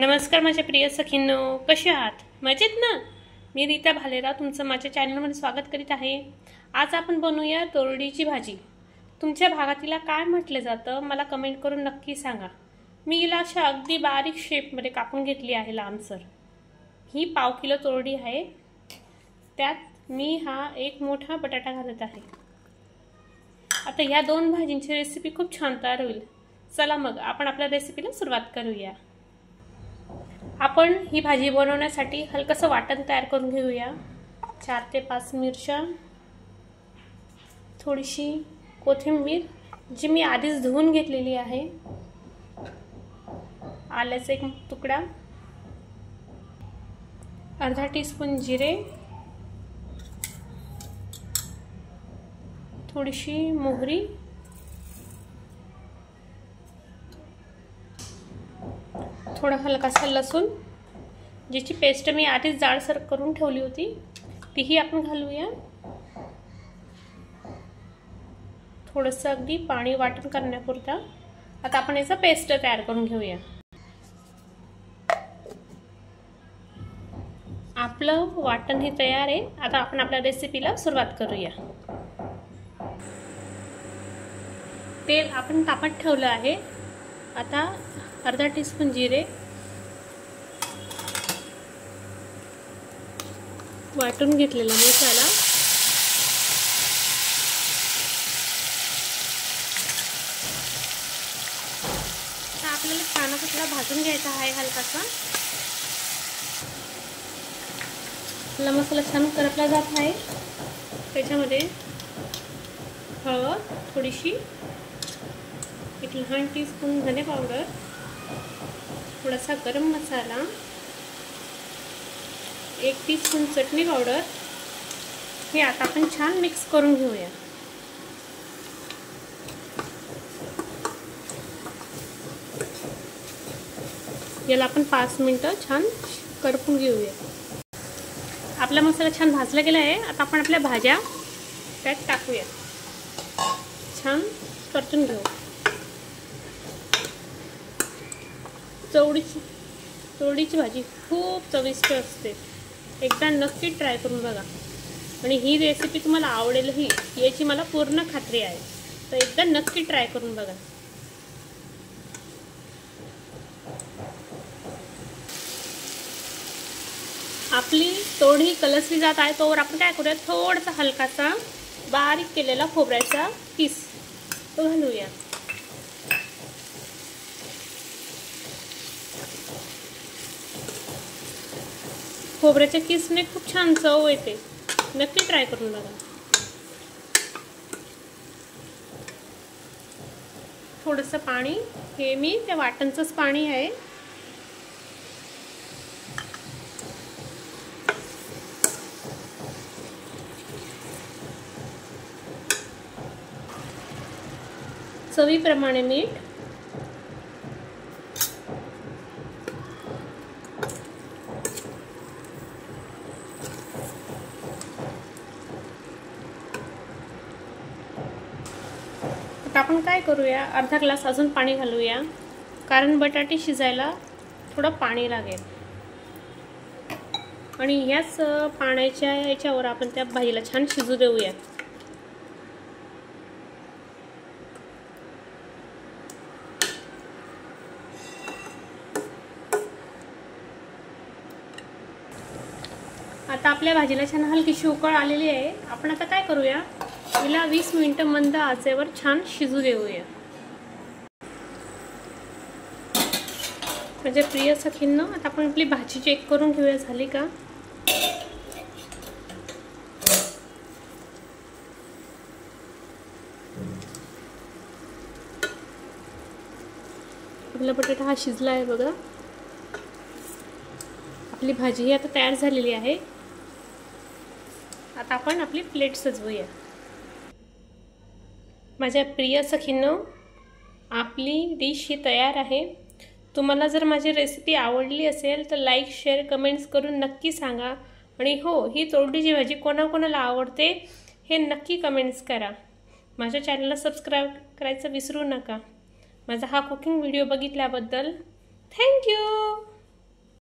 नमस्कार माझ्या प्रिय सखींनो, कसे आहात? मजेत ना? मी रीता भालेराव तुमचं माझ्या चॅनलमध्ये स्वागत करीत आहे। आज आपण बनवूया तोरडीची भाजी। तुमच्या भागातीला काय म्हटलं जातं मला कमेंट करून नक्की सांगा। मी हिला अशा अगदी बारीक शेपमध्ये कापून घेतली आहे लांबसर। ही पाव किलो तोरडी आहे। त्यात मी हा एक मोठा बटाटा घालत आहे। आता या दोन भाजींची रेसिपी खूप छान तयार होईल। चला मग आपण आपल्या रेसिपीला सुरुवात करूया। आपण ही भाजी बनवण्यासाठी हलकसं वाटण तयार करून घेऊया। 4 ते 5 मिरच्या, थोडीशी कोथिंबीर जी मी आधीच धुवून घेतलेली आहे, आल्याचा एक तुकडा, अर्धा टीस्पून जिरे, थोडीशी मोहरी, थोड़ा हलकासा लसूण ज्याची पेस्ट मी आधीच जाडसर करून ठेवली होती तीही आपण घालूया। थोडंसं अगदी पाणी वाटण करण्यापुरता। आता आपण याचा पेस्ट तयार करून घेऊया। आपलं वाटण हे तयार आहे। आता आपण आपल्या रेसिपीला सुरुवात करूया। तेल आपण तापत ठेवलं आहे। आता अर्धा टीस्पून जिरे, वाटून घेतलेला मसाला, आपल्याला छान थोडा भाजून घ्यायचा आहे हलकासा। आपला मसाला छान करपला जात आहे। त्याच्यामध्ये हळद थोडीशी, एक लहान टीस्पून धने पावडर, थोडासा गरम मसाला, 1 टीस्पून चटणी पावडर, हे आता आपण छान मिक्स करून घेऊया। याला आपण 5 मिनिटं छान करपून घेऊया। आपला मसाला छान भाजला गेला आहे। आता आपण आपल्या भाज्या त्यात टाकूया, छान परतून घेऊ। तोरडीची भाजी खूप चविष्ट असते। एकदा नक्की ट्राय करून बघा आणि ही रेसिपी तुम्हाला आवडेलही याची मला पूर्ण खात्री आहे। तर एकदा नक्की ट्राय करून बघा। आपली तोरडी कलसली जात आहे तोवर आपण काय करूया, थोडासा हलकासा बारीक केलेला खोबऱ्याचा किस तो घालूया। खोबऱ्याच्या किसने खूप छान चव येते। नक्की ट्राय करून बघा। थोडंसं पाणी, हे मी त्या वाटणचंच पाणी आहे। चवीप्रमाणे मीठ, आपण काय करूया, अर्धा ग्लास अजून पाणी घालूया, कारण बटाटे शिजायला थोडं पाणी लागेल। आणि ह्याच पाण्याच्या याच्यावर आपण त्या भाजीला छान शिजू देऊया। आता आपल्या भाजीला छान हलकीशी उकळ आलेली आहे। आपण आता काय करूया, हिला 20 मिनिटं मंद आचेवर छान शिजू देऊया। माझ्या प्रिय सखींनो, आता आपण आपली भाजी चेक करून घेऊया झाली का। आपला बटाटा हा शिजला आहे बघा। आपली भाजी ही आता तयार झालेली आहे। आता आपण आपली प्लेट सजवूया। माझ्या प्रिय सखींनो, आपली डिश ही तयार आहे। तुम्हाला जर माझी रेसिपी आवडली असेल तर लाईक, शेअर, कमेंट्स करून नक्की सांगा। आणि हो, ही तोरडीची भाजी कोणाकोणाला आवडते हे नक्की कमेंट्स करा। माझ्या चॅनलला सबस्क्राईब करायचं विसरू नका। माझा हा कुकिंग व्हिडिओ बघितल्याबद्दल थँक यू।